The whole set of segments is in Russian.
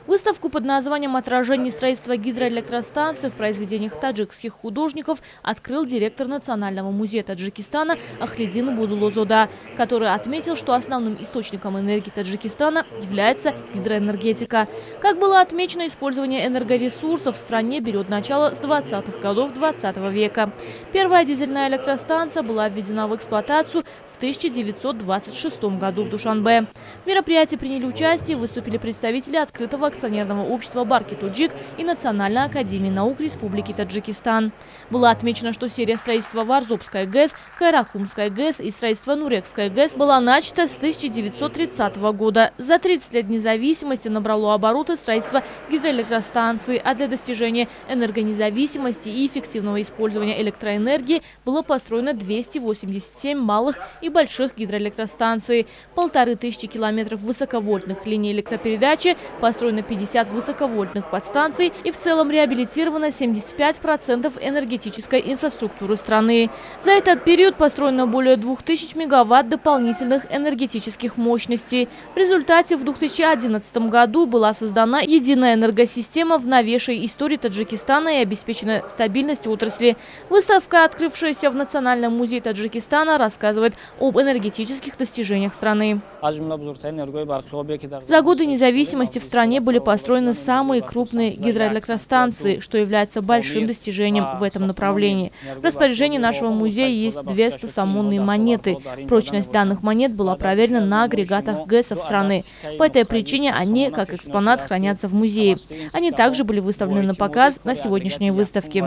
Выставку под названием «Отражение строительства гидроэлектростанций в произведениях таджикских художников» открыл директор Национального музея Таджикистана Ахлидин Будулозода, который отметил, что основным источником энергии Таджикистана является гидроэнергетика. Как было отмечено, использование энергоресурсов в стране берет начало с 20-х годов 20 века. Первая дизельная электростанция была введена в эксплуатацию в 1926 году в Душанбе. В мероприятии приняли участие и выступили представители открытого акционерного общества «Барки-Туджик» и Национальной академии наук Республики Таджикистан. Было отмечено, что серия строительства Варзобской ГЭС, Кайракумской ГЭС и строительства Нурекской ГЭС была начата с 1930 года. За 30 лет независимости набрало обороты строительство гидроэлектростанций, а для достижения энергонезависимости и эффективного использования электроэнергии было построено 287 малых и больших гидроэлектростанций, 1500 километров высоковольтных линий электропередачи, построено 50 высоковольтных подстанций и в целом реабилитировано 75% энергетической инфраструктуры страны. За этот период построено более 2000 мегаватт дополнительных энергетических мощностей. В результате в 2011 году была создана единая энергосистема в новейшей истории Таджикистана и обеспечена стабильность отрасли. Выставка, открывшаяся в Национальном музее Таджикистана, рассказывает об энергетических достижениях страны. За годы независимости в стране были построены самые крупные гидроэлектростанции, что является большим достижением в этом направлении. В распоряжении нашего музея есть 2 стасамонные монеты. Прочность данных монет была проверена на агрегатах ГЭСов страны. По этой причине они, как экспонат, хранятся в музее. Они также были выставлены на показ на сегодняшней выставке.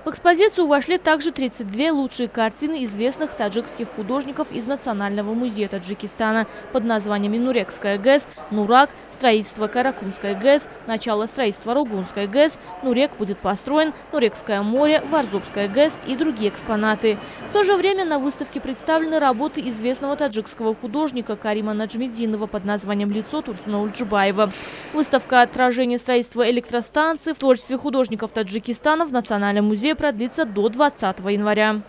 В экспозицию вошли также 32 лучшие картины известных таджикских художников из Национального музея Таджикистана под названиями «Нурекская ГЭС», «Нурак», строительство Кайракумской ГЭС, начало строительства Ругунской ГЭС, Нурек будет построен, Нурекское море, Варзобская ГЭС и другие экспонаты. В то же время на выставке представлены работы известного таджикского художника Карима Наджмеддинова под названием «Лицо» Турсуна Ульджубаева. Выставка «Отражение строительства электростанций» в творчестве художников Таджикистана в Национальном музее продлится до 20 января.